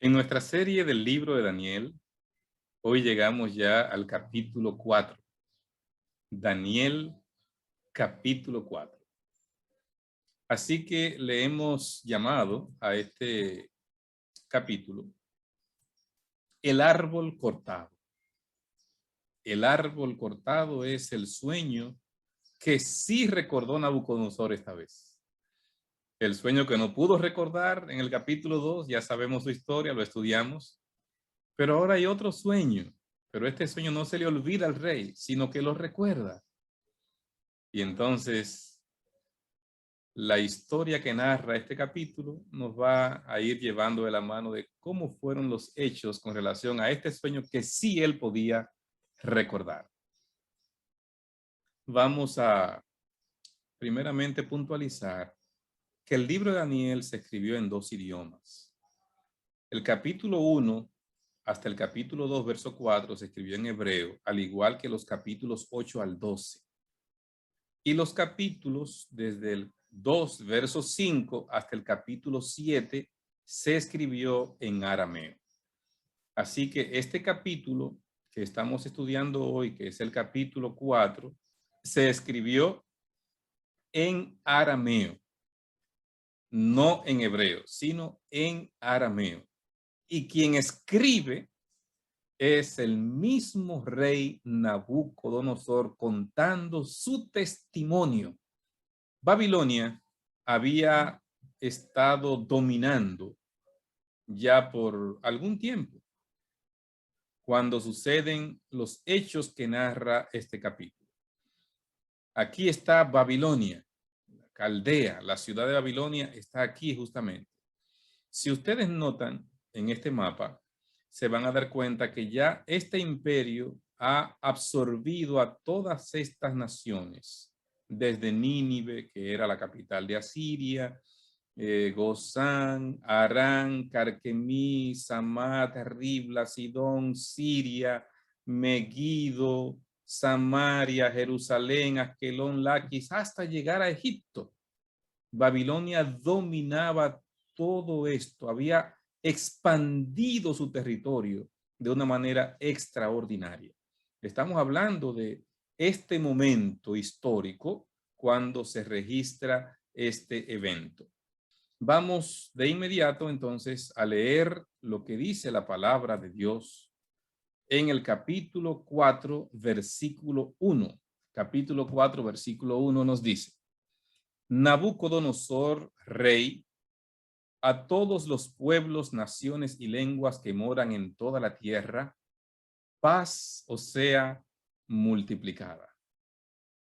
En nuestra serie del libro de Daniel, hoy llegamos ya al capítulo 4. Daniel, capítulo 4. Así que le hemos llamado a este capítulo el árbol cortado. El árbol cortado es el sueño que sí recordó Nabucodonosor esta vez. El sueño que no pudo recordar en el capítulo 2, ya sabemos su historia, lo estudiamos. Pero ahora hay otro sueño, pero este sueño no se le olvida al rey, sino que lo recuerda. Y entonces, la historia que narra este capítulo nos va a ir llevando de la mano de cómo fueron los hechos con relación a este sueño que sí él podía recordar. Vamos a primeramente puntualizar que el libro de Daniel se escribió en dos idiomas. El capítulo 1 hasta el capítulo 2, verso 4, se escribió en hebreo, al igual que los capítulos 8 al 12. Y los capítulos desde el 2, verso 5 hasta el capítulo 7 se escribió en arameo. Así que este capítulo que estamos estudiando hoy, que es el capítulo 4, se escribió en arameo, no en hebreo, sino en arameo. Y quien escribe es el mismo rey Nabucodonosor contando su testimonio. Babilonia había estado dominando ya por algún tiempo cuando suceden los hechos que narra este capítulo. Aquí está Babilonia, Caldea, la ciudad de Babilonia está aquí justamente. Si ustedes notan en este mapa, se van a dar cuenta que ya este imperio ha absorbido a todas estas naciones, desde Nínive, que era la capital de Asiria, Gozán, Harán, Carquemí, Samad, Ribla, Sidón, Siria, Megiddo, Samaria, Jerusalén, Askelón, Laquis, hasta llegar a Egipto. Babilonia dominaba todo esto, había expandido su territorio de una manera extraordinaria. Estamos hablando de este momento histórico cuando se registra este evento. Vamos de inmediato entonces a leer lo que dice la palabra de Dios en el capítulo 4, versículo 1. Capítulo 4, versículo 1 nos dice: Nabucodonosor, rey, a todos los pueblos, naciones y lenguas que moran en toda la tierra, paz o sea multiplicada.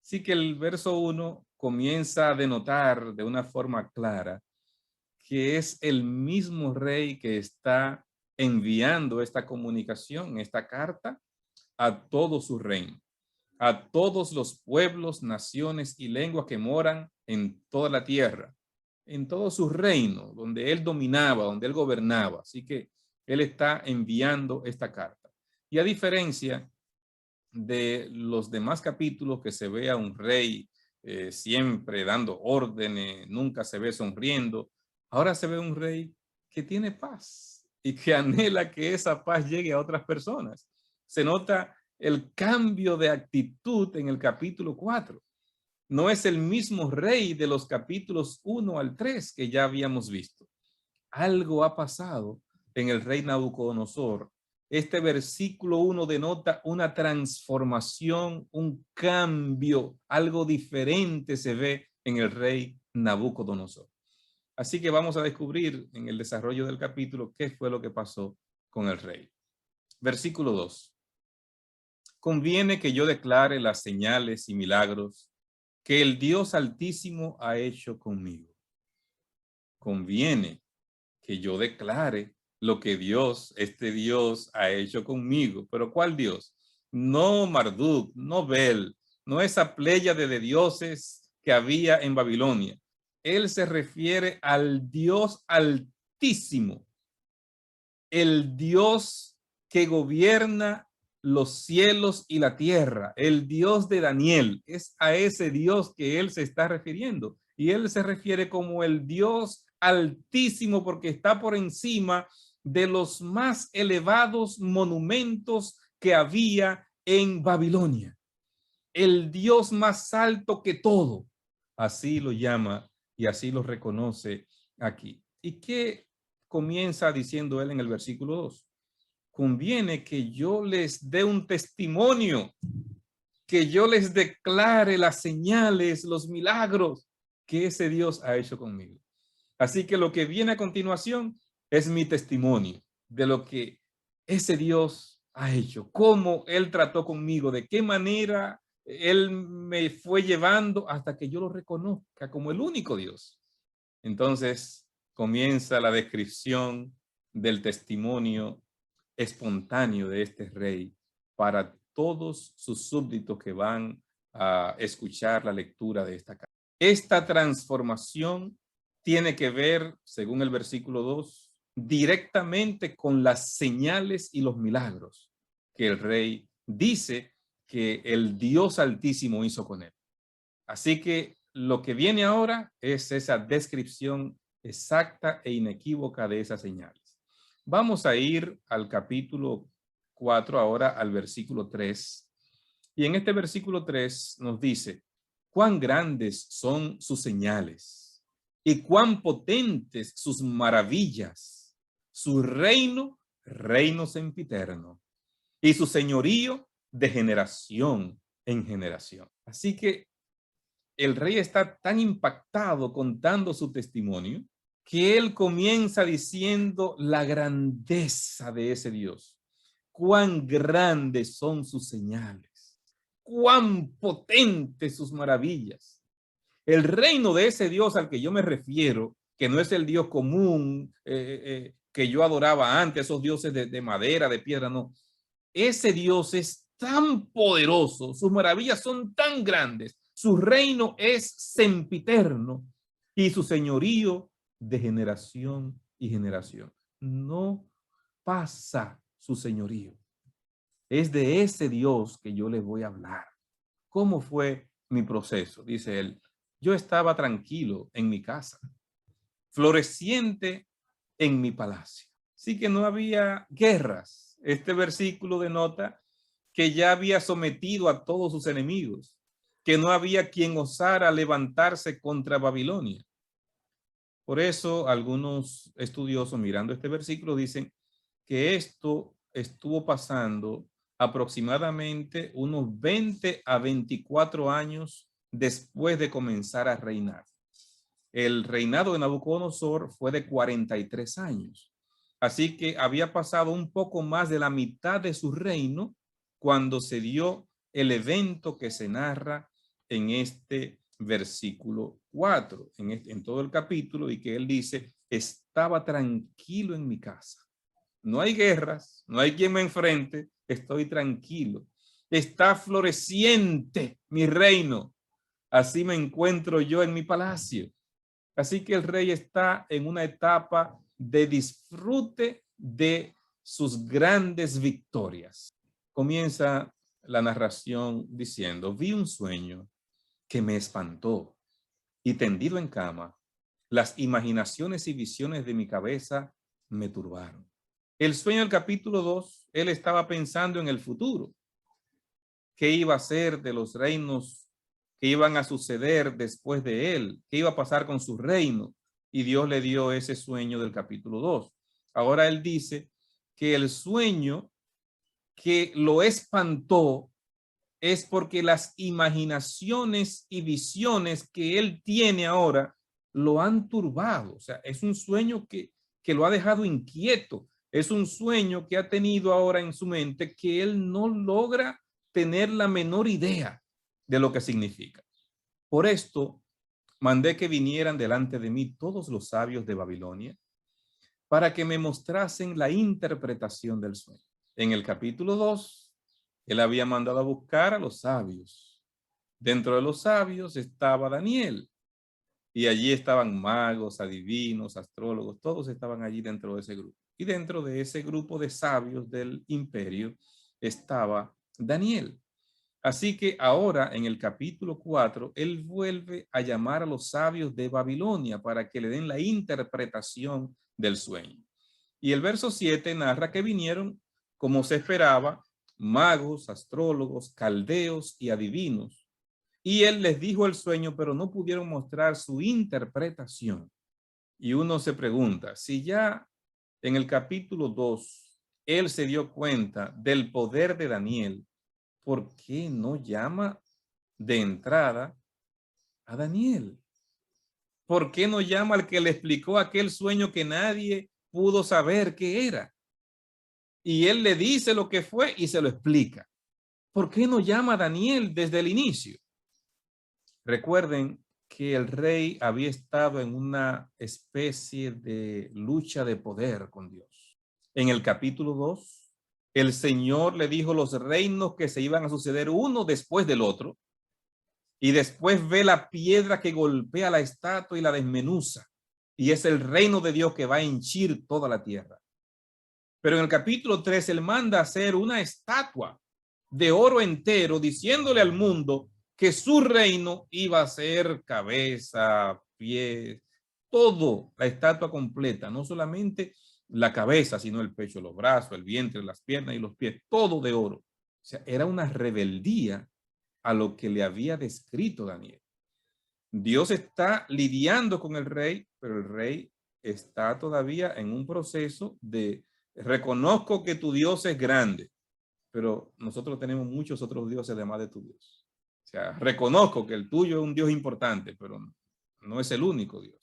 Así que el verso 1 comienza a denotar de una forma clara que es el mismo rey que está enviando esta comunicación, esta carta, a todo su reino, a todos los pueblos, naciones y lenguas que moran en toda la tierra, en todo su reino, donde él dominaba, donde él gobernaba. Así que él está enviando esta carta. Y a diferencia de los demás capítulos que se ve a un rey siempre dando órdenes, nunca se ve sonriendo, ahora se ve un rey que tiene paz y que anhela que esa paz llegue a otras personas. Se nota el cambio de actitud en el capítulo 4. No es el mismo rey de los capítulos 1 al 3 que ya habíamos visto. Algo ha pasado en el rey Nabucodonosor. Este versículo 1 denota una transformación, un cambio, algo diferente se ve en el rey Nabucodonosor. Así que vamos a descubrir en el desarrollo del capítulo qué fue lo que pasó con el rey. Versículo 2. Conviene que yo declare las señales y milagros que el Dios Altísimo ha hecho conmigo. Conviene que yo declare lo que Dios, este Dios, ha hecho conmigo. ¿Pero cuál Dios? No Marduk, no Bel, no esa pléyade de dioses que había en Babilonia. Él se refiere al Dios Altísimo, el Dios que gobierna los cielos y la tierra, el Dios de Daniel. Es a ese Dios que él se está refiriendo. Y él se refiere como el Dios Altísimo porque está por encima de los más elevados monumentos que había en Babilonia. El Dios más alto que todo. Así lo llama y así lo reconoce aquí. ¿Y qué comienza diciendo él en el versículo 2? Conviene que yo les dé un testimonio, que yo les declare las señales, los milagros que ese Dios ha hecho conmigo. Así que lo que viene a continuación es mi testimonio de lo que ese Dios ha hecho, cómo Él trató conmigo, de qué manera Él me fue llevando hasta que yo lo reconozca como el único Dios. Entonces comienza la descripción del testimonio espontáneo de este rey para todos sus súbditos que van a escuchar la lectura de esta carta. Esta transformación tiene que ver, según el versículo 2, directamente con las señales y los milagros que el rey dice que el Dios Altísimo hizo con él. Así que lo que viene ahora es esa descripción exacta e inequívoca de esas señales. Vamos a ir al capítulo 4, ahora al versículo 3. Y en este versículo 3 nos dice, cuán grandes son sus señales y cuán potentes sus maravillas. Su reino, reino sempiterno, y su señorío de generación en generación. Así que el rey está tan impactado contando su testimonio que él comienza diciendo la grandeza de ese Dios. Cuán grandes son sus señales, cuán potentes sus maravillas. El reino de ese Dios al que yo me refiero, que no es el Dios común que yo adoraba antes, esos dioses de madera, de piedra, no. Ese Dios es tan poderoso, sus maravillas son tan grandes, su reino es sempiterno y su señorío de generación y generación. No pasa su señorío. Es de ese Dios que yo les voy a hablar. ¿Cómo fue mi proceso? Dice él. Yo estaba tranquilo en mi casa, floreciente en mi palacio. Así que no había guerras. Este versículo denota que ya había sometido a todos sus enemigos, que no había quien osara levantarse contra Babilonia. Por eso algunos estudiosos mirando este versículo dicen que esto estuvo pasando aproximadamente unos 20 a 24 años después de comenzar a reinar. El reinado de Nabucodonosor fue de 43 años. Así que había pasado un poco más de la mitad de su reino cuando se dio el evento que se narra en este versículo 4, en todo el capítulo, y que él dice, estaba tranquilo en mi casa. No hay guerras, no hay quien me enfrente, estoy tranquilo. Está floreciente mi reino. Así me encuentro yo en mi palacio. Así que el rey está en una etapa de disfrute de sus grandes victorias. Comienza la narración diciendo, vi un sueño que me espantó y tendido en cama, las imaginaciones y visiones de mi cabeza me turbaron. El sueño del capítulo 2, él estaba pensando en el futuro. ¿Qué iba a ser de los reinos que iban a suceder después de él? ¿Qué iba a pasar con su reino? Y Dios le dio ese sueño del capítulo 2. Ahora él dice que el sueño que lo espantó es porque las imaginaciones y visiones que él tiene ahora lo han turbado. O sea, es un sueño que lo ha dejado inquieto. Es un sueño que ha tenido ahora en su mente que él no logra tener la menor idea de lo que significa. Por esto, mandé que vinieran delante de mí todos los sabios de Babilonia para que me mostrasen la interpretación del sueño. En el capítulo 2, él había mandado a buscar a los sabios. Dentro de los sabios estaba Daniel. Y allí estaban magos, adivinos, astrólogos, todos estaban allí dentro de ese grupo. Y dentro de ese grupo de sabios del imperio estaba Daniel. Así que ahora en el capítulo 4, él vuelve a llamar a los sabios de Babilonia para que le den la interpretación del sueño. Y el verso 7 narra que vinieron, como se esperaba, magos, astrólogos, caldeos y adivinos. Y él les dijo el sueño, pero no pudieron mostrar su interpretación. Y uno se pregunta, si ya en el capítulo 2 él se dio cuenta del poder de Daniel, ¿por qué no llama de entrada a Daniel? ¿Por qué no llama al que le explicó aquel sueño que nadie pudo saber qué era? Y él le dice lo que fue y se lo explica. ¿Por qué no llama a Daniel desde el inicio? Recuerden que el rey había estado en una especie de lucha de poder con Dios. En el capítulo 2, el Señor le dijo los reinos que se iban a suceder uno después del otro, y después ve la piedra que golpea la estatua y la desmenuza, y es el reino de Dios que va a henchir toda la tierra. Pero en el capítulo 3, él manda hacer una estatua de oro entero, diciéndole al mundo que su reino iba a ser cabeza, pies, todo, la estatua completa, no solamente la cabeza, sino el pecho, los brazos, el vientre, las piernas y los pies, todo de oro. O sea, era una rebeldía a lo que le había descrito Daniel. Dios está lidiando con el rey, pero el rey está todavía en un proceso de reconozco que tu Dios es grande, pero nosotros tenemos muchos otros dioses además de tu Dios. O sea, reconozco que el tuyo es un Dios importante, pero no es el único Dios.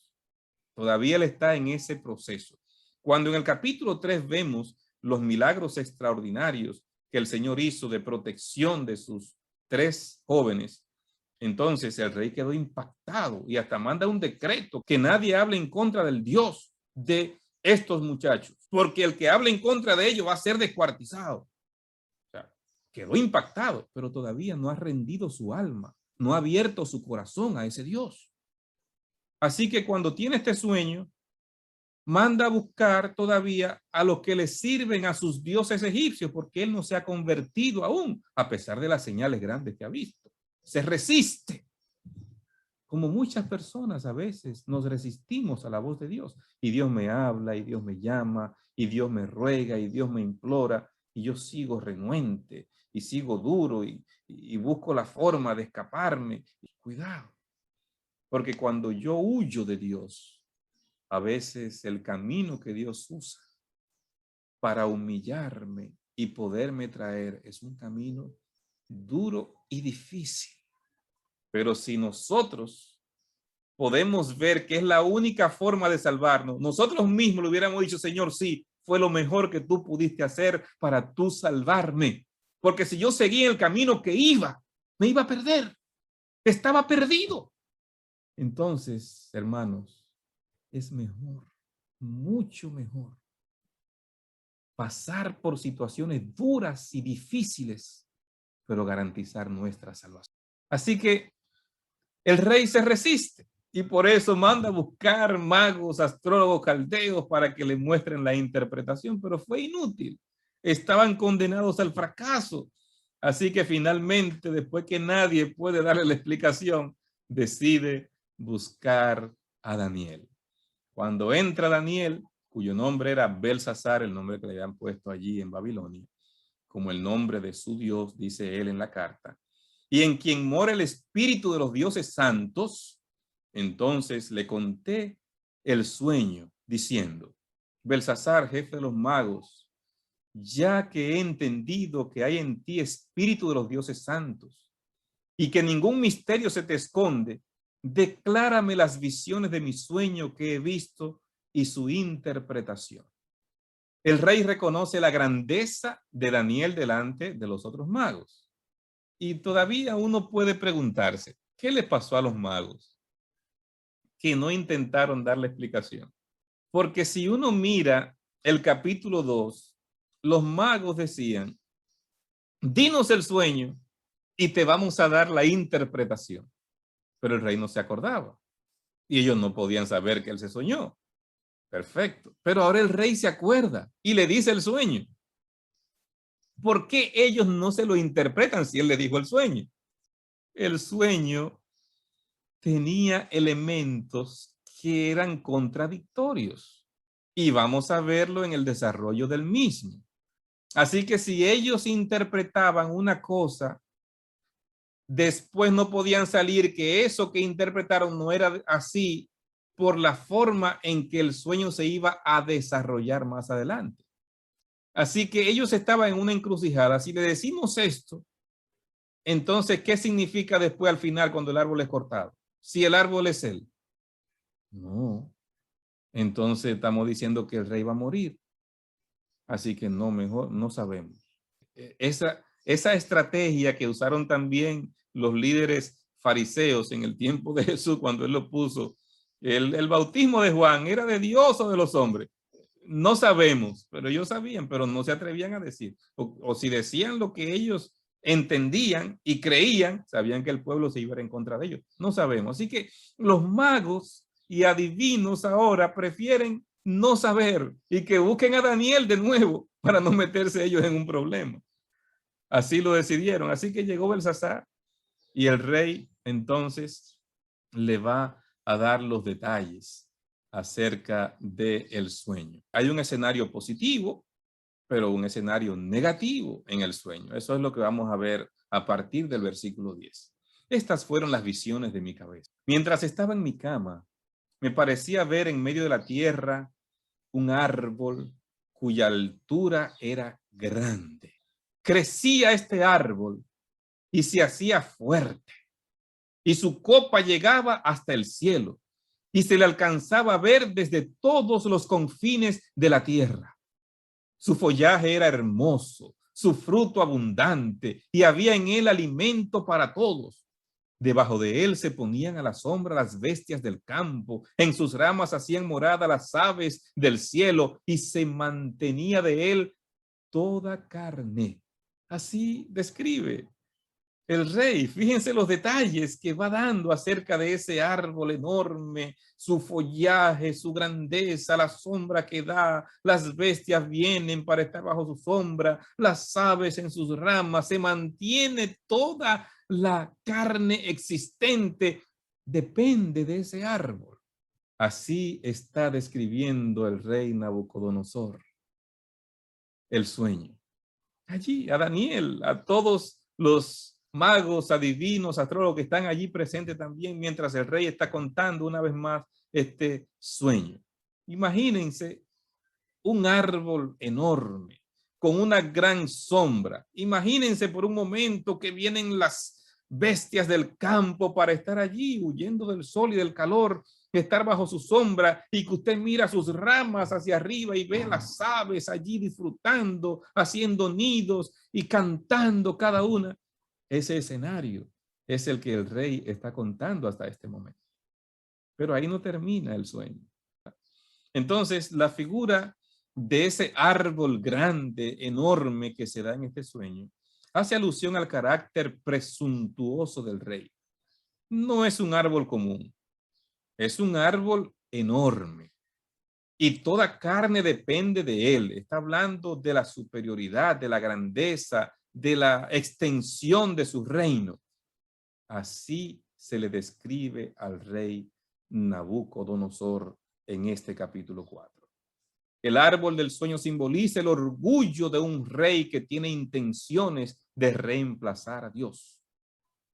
Todavía él está en ese proceso. Cuando en el capítulo 3 vemos los milagros extraordinarios que el Señor hizo de protección de sus 3 jóvenes, entonces el rey quedó impactado y hasta manda un decreto que nadie hable en contra del Dios de estos muchachos, porque el que hable en contra de ellos va a ser descuartizado. O sea, quedó impactado, pero todavía no ha rendido su alma, no ha abierto su corazón a ese Dios. Así que cuando tiene este sueño, manda a buscar todavía a los que le sirven a sus dioses egipcios, porque él no se ha convertido aún, a pesar de las señales grandes que ha visto. Se resiste. Como muchas personas a veces nos resistimos a la voz de Dios. Y Dios me habla, y Dios me llama, y Dios me ruega, y Dios me implora, y yo sigo renuente, y sigo duro, y busco la forma de escaparme. Cuidado, porque cuando yo huyo de Dios, a veces el camino que Dios usa para humillarme y poderme traer es un camino duro y difícil. Pero si nosotros podemos ver que es la única forma de salvarnos, nosotros mismos le hubiéramos dicho, Señor, sí, fue lo mejor que tú pudiste hacer para tú salvarme. Porque si yo seguía el camino que iba, me iba a perder. Estaba perdido. Entonces, hermanos, es mejor, mucho mejor, pasar por situaciones duras y difíciles, pero garantizar nuestra salvación. Así que el rey se resiste y por eso manda a buscar magos, astrólogos, caldeos para que le muestren la interpretación, pero fue inútil. Estaban condenados al fracaso. Así que finalmente, después que nadie puede darle la explicación, decide buscar a Daniel. Cuando entra Daniel, cuyo nombre era Belsasar, el nombre que le habían puesto allí en Babilonia, como el nombre de su Dios, dice él en la carta, y en quien mora el espíritu de los dioses santos, entonces le conté el sueño, diciendo, Belsasar, jefe de los magos, ya que he entendido que hay en ti espíritu de los dioses santos, y que ningún misterio se te esconde, declárame las visiones de mi sueño que he visto y su interpretación. El rey reconoce la grandeza de Daniel delante de los otros magos. Y todavía uno puede preguntarse, ¿qué le pasó a los magos? Que no intentaron darle explicación. Porque si uno mira el capítulo 2, los magos decían, dinos el sueño y te vamos a dar la interpretación. Pero el rey no se acordaba y ellos no podían saber que él se soñó. Perfecto. Pero ahora el rey se acuerda y le dice el sueño. ¿Por qué ellos no se lo interpretan si él le dijo el sueño? El sueño tenía elementos que eran contradictorios. y vamos a verlo en el desarrollo del mismo. Así que si ellos interpretaban una cosa, después no podían salir que eso que interpretaron no era así por la forma en que el sueño se iba a desarrollar más adelante. Así que ellos estaban en una encrucijada. Si le decimos esto, entonces, ¿qué significa después al final cuando el árbol es cortado? Si el árbol es él. No. Entonces estamos diciendo que el rey va a morir. Así que no, mejor no sabemos. Esa estrategia que usaron también los líderes fariseos en el tiempo de Jesús, cuando él lo puso, el bautismo de Juan, ¿era de Dios o de los hombres? No sabemos, pero ellos sabían, pero no se atrevían a decir. O si decían lo que ellos entendían y creían, sabían que el pueblo se iba a ir en contra de ellos. No sabemos. Así que los magos y adivinos ahora prefieren no saber y que busquen a Daniel de nuevo para no meterse ellos en un problema. Así lo decidieron. Así que llegó Belsasar y el rey entonces le va a dar los detalles acerca del sueño. Hay un escenario positivo, pero un escenario negativo en el sueño. Eso es lo que vamos a ver a partir del versículo 10. Estas fueron las visiones de mi cabeza. Mientras estaba en mi cama, me parecía ver en medio de la tierra un árbol cuya altura era grande. Crecía este árbol y se hacía fuerte, y su copa llegaba hasta el cielo, y se le alcanzaba a ver desde todos los confines de la tierra. Su follaje era hermoso, su fruto abundante, y había en él alimento para todos. Debajo de él se ponían a la sombra las bestias del campo, en sus ramas hacían morada las aves del cielo, y se mantenía de él toda carne. Así describe el rey. Fíjense los detalles que va dando acerca de ese árbol enorme, su follaje, su grandeza, la sombra que da, las bestias vienen para estar bajo su sombra, las aves en sus ramas, se mantiene toda la carne existente, depende de ese árbol. Así está describiendo el rey Nabucodonosor el sueño. Allí, a Daniel, a todos los magos, adivinos, astrólogos que están allí presentes también, mientras el rey está contando una vez más este sueño. Imagínense un árbol enorme, con una gran sombra. Imagínense por un momento que vienen las bestias del campo para estar allí, huyendo del sol y del calor, estar bajo su sombra, y que usted mira sus ramas hacia arriba y ve las aves allí disfrutando, haciendo nidos y cantando cada una. Ese escenario es el que el rey está contando hasta este momento. Pero ahí no termina el sueño. Entonces, la figura de ese árbol grande, enorme que se da en este sueño, hace alusión al carácter presuntuoso del rey. No es un árbol común, es un árbol enorme y toda carne depende de él. Está hablando de la superioridad, de la grandeza, de la extensión de su reino. Así se le describe al rey Nabucodonosor en este capítulo 4. El árbol del sueño simboliza el orgullo de un rey que tiene intenciones de reemplazar a Dios.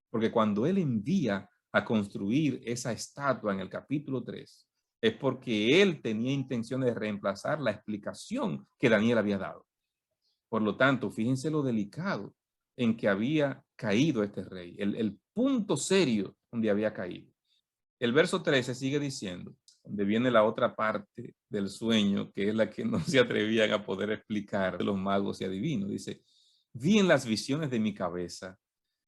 Porque cuando él envía a construir esa estatua en el capítulo 3, es porque él tenía intención de reemplazar la explicación que Daniel había dado. Por lo tanto, fíjense lo delicado en que había caído este rey, el punto serio donde había caído. El verso 13 sigue diciendo, donde viene la otra parte del sueño, que es la que no se atrevían a poder explicar los magos y adivinos. Dice, vi en las visiones de mi cabeza,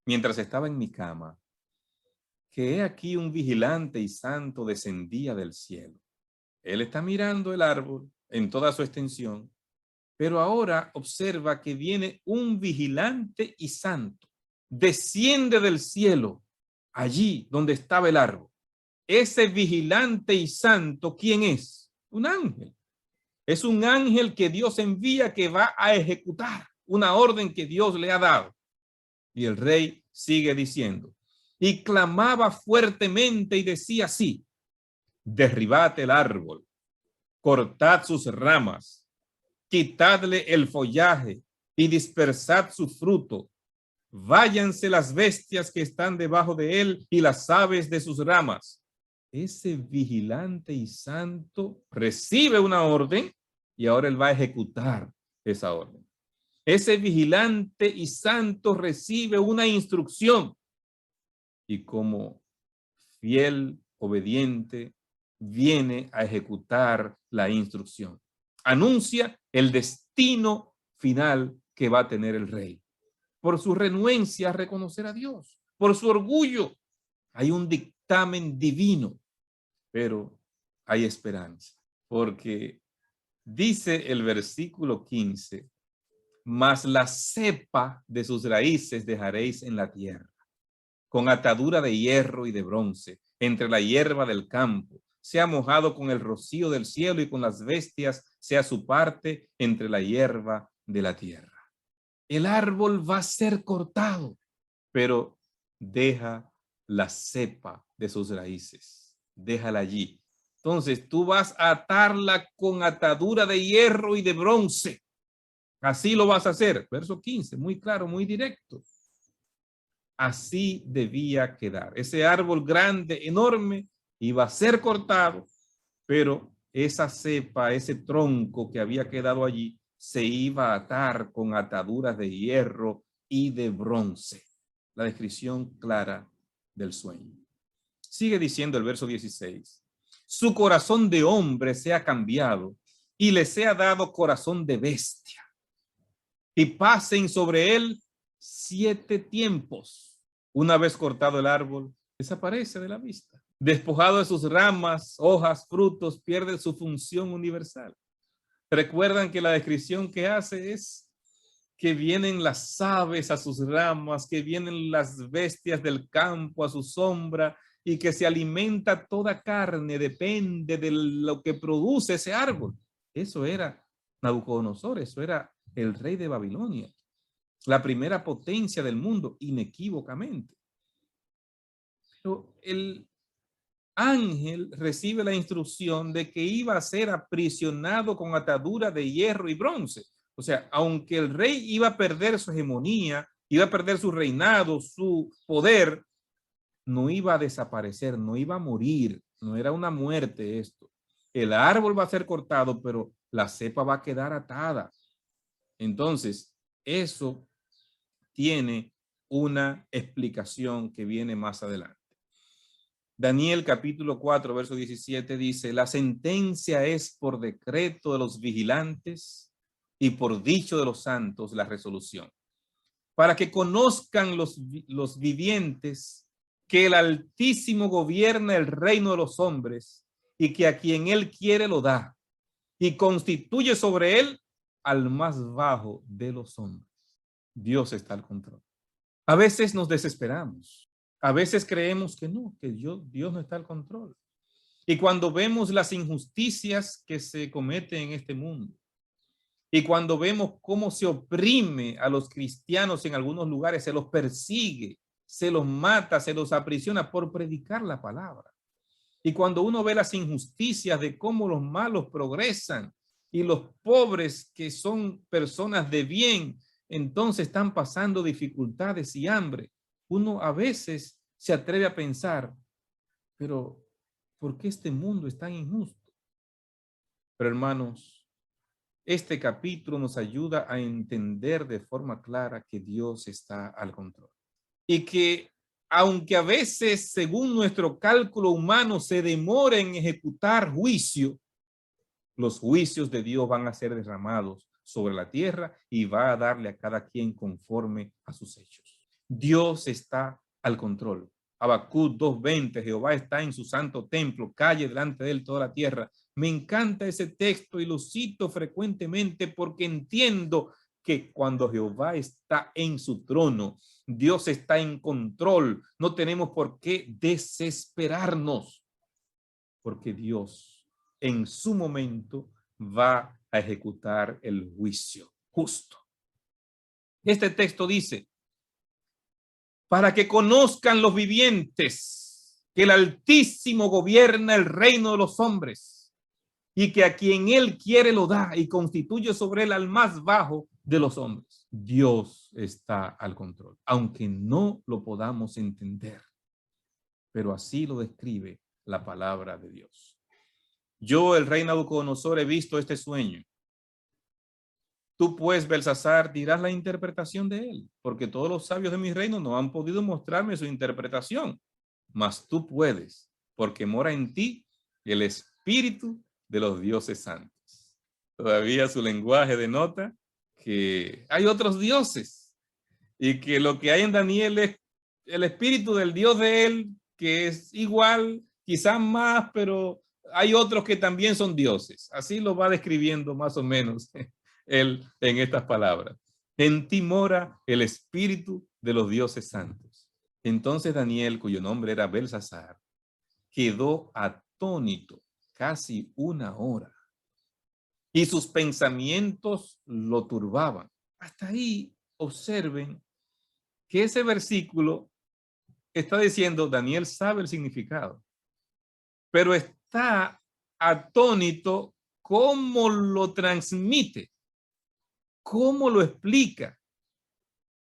mientras estaba en mi cama, que he aquí un vigilante y santo descendía del cielo. Él está mirando el árbol en toda su extensión, pero ahora observa que viene un vigilante y santo. Desciende del cielo, allí donde estaba el árbol. Ese vigilante y santo, ¿quién es? Un ángel. Es un ángel que Dios envía que va a ejecutar una orden que Dios le ha dado. Y el rey sigue diciendo, y clamaba fuertemente y decía así, derribad el árbol cortad sus ramas, quitadle el follaje y dispersad su fruto. Váyanse las bestias que están debajo de él y las aves de sus ramas. Ese vigilante y santo recibe una orden y ahora él va a ejecutar esa orden. Ese vigilante y santo recibe una instrucción y como fiel, obediente, viene a ejecutar la instrucción. Anuncia el destino final que va a tener el rey. Por su renuencia a reconocer a Dios, por su orgullo, hay un dictamen divino, pero hay esperanza, porque dice el versículo 15, mas la cepa de sus raíces dejaréis en la tierra, con atadura de hierro y de bronce, entre la hierba del campo, sea mojado con el rocío del cielo y con las bestias, sea su parte entre la hierba de la tierra. El árbol va a ser cortado, pero deja la cepa de sus raíces, déjala allí. Entonces tú vas a atarla con atadura de hierro y de bronce. Así lo vas a hacer. Verso 15, muy claro, muy directo. Así debía quedar. Ese árbol grande, enorme, iba a ser cortado, pero esa cepa, ese tronco que había quedado allí, se iba a atar con ataduras de hierro y de bronce. La descripción clara del sueño. Sigue diciendo el verso 16. Su corazón de hombre se ha cambiado y le sea dado corazón de bestia. Y pasen sobre él 7 tiempos. Una vez cortado el árbol, desaparece de la vista. Despojado de sus ramas, hojas, frutos, pierde su función universal. Recuerdan que la descripción que hace es que vienen las aves a sus ramas, que vienen las bestias del campo a su sombra y que se alimenta toda carne, depende de lo que produce ese árbol. Eso era Nabucodonosor, eso era el rey de Babilonia, la primera potencia del mundo, inequívocamente. Pero el ángel recibe la instrucción de que iba a ser aprisionado con atadura de hierro y bronce. O sea, aunque el rey iba a perder su hegemonía, iba a perder su reinado, su poder, no iba a desaparecer, no iba a morir, no era una muerte esto. El árbol va a ser cortado, pero la cepa va a quedar atada. Entonces, eso tiene una explicación que viene más adelante. Daniel capítulo 4, verso 17 dice, la sentencia es por decreto de los vigilantes y por dicho de los santos la resolución, para que conozcan los vivientes que el Altísimo gobierna el reino de los hombres y que a quien él quiere lo da y constituye sobre él al más bajo de los hombres. Dios está al control. A veces nos desesperamos. A veces creemos que no, que Dios no está al control. Y cuando vemos las injusticias que se cometen en este mundo, y cuando vemos cómo se oprime a los cristianos en algunos lugares, se los persigue, se los mata, se los aprisiona por predicar la palabra. Y cuando uno ve las injusticias de cómo los malos progresan y los pobres que son personas de bien, entonces están pasando dificultades y hambre, uno a veces se atreve a pensar, pero ¿por qué este mundo es tan injusto? Pero hermanos, este capítulo nos ayuda a entender de forma clara que Dios está al control. Y que aunque a veces, según nuestro cálculo humano, se demora en ejecutar juicio, los juicios de Dios van a ser derramados sobre la tierra y va a darle a cada quien conforme a sus hechos. Dios está al control. Habacuc 2:20, Jehová está en su santo templo, calle delante de él toda la tierra. Me encanta ese texto y lo cito frecuentemente porque entiendo que cuando Jehová está en su trono, Dios está en control. No tenemos por qué desesperarnos, porque Dios en su momento va a ejecutar el juicio justo. Este texto dice, para que conozcan los vivientes que el Altísimo gobierna el reino de los hombres y que a quien él quiere lo da y constituye sobre él al más bajo de los hombres. Dios está al control, aunque no lo podamos entender, pero así lo describe la palabra de Dios. Yo, el rey Nabucodonosor, he visto este sueño. Tú pues, Belsasar, dirás la interpretación de él, porque todos los sabios de mi reino no han podido mostrarme su interpretación, mas tú puedes, porque mora en ti el espíritu de los dioses santos. Todavía su lenguaje denota que hay otros dioses y que lo que hay en Daniel es el espíritu del Dios de él, que es igual, quizás más, pero hay otros que también son dioses. Así lo va describiendo más o menos él en estas palabras. En ti mora el espíritu de los dioses santos. Entonces Daniel, cuyo nombre era Belsasar, quedó atónito casi una hora y sus pensamientos lo turbaban. Hasta ahí observen que ese versículo está diciendo, Daniel sabe el significado, pero está atónito cómo lo transmite, cómo lo explica,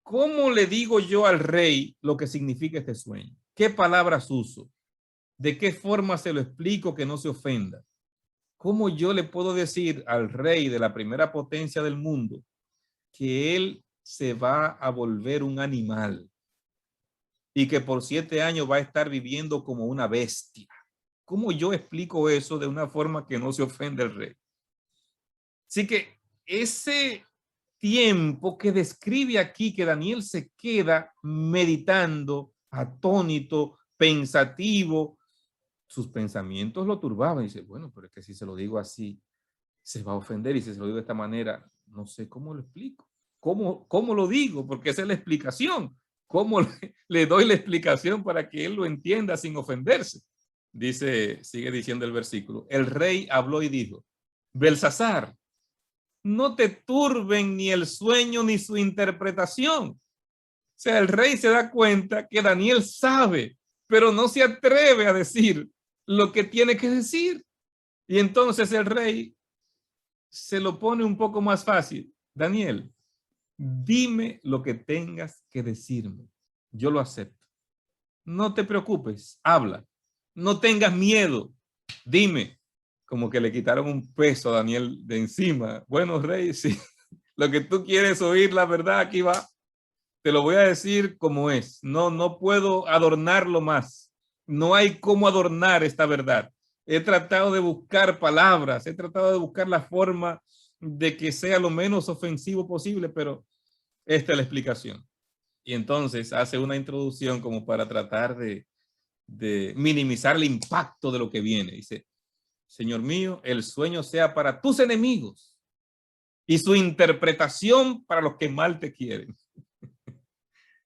cómo le digo yo al rey lo que significa este sueño, qué palabras uso, de qué forma se lo explico que no se ofenda. ¿Cómo yo le puedo decir al rey de la primera potencia del mundo que él se va a volver un animal y que por 7 años va a estar viviendo como una bestia? ¿Cómo yo explico eso de una forma que no se ofende el rey? Así que ese tiempo que describe aquí, que Daniel se queda meditando, atónito, pensativo, sus pensamientos lo turbaban y dice, bueno, pero es que si se lo digo así, se va a ofender, y si se lo digo de esta manera, no sé cómo lo explico. ¿Cómo lo digo? Porque esa es la explicación. ¿Cómo le doy la explicación para que él lo entienda sin ofenderse? Dice, sigue diciendo el versículo, el rey habló y dijo, Belsasar, no te turben ni el sueño ni su interpretación. O sea, el rey se da cuenta que Daniel sabe, pero no se atreve a decir lo que tiene que decir. Y entonces el rey se lo pone un poco más fácil. Daniel, dime lo que tengas que decirme. Yo lo acepto. No te preocupes, habla. No tengas miedo. Dime. Como que le quitaron un peso a Daniel de encima. Bueno, rey, sí. Lo que tú quieres oír, la verdad, aquí va. Te lo voy a decir como es. No puedo adornarlo más. No hay cómo adornar esta verdad. He tratado de buscar palabras, he tratado de buscar la forma de que sea lo menos ofensivo posible, pero esta es la explicación. Y entonces hace una introducción como para tratar de minimizar el impacto de lo que viene. Dice, Señor mío, el sueño sea para tus enemigos y su interpretación para los que mal te quieren.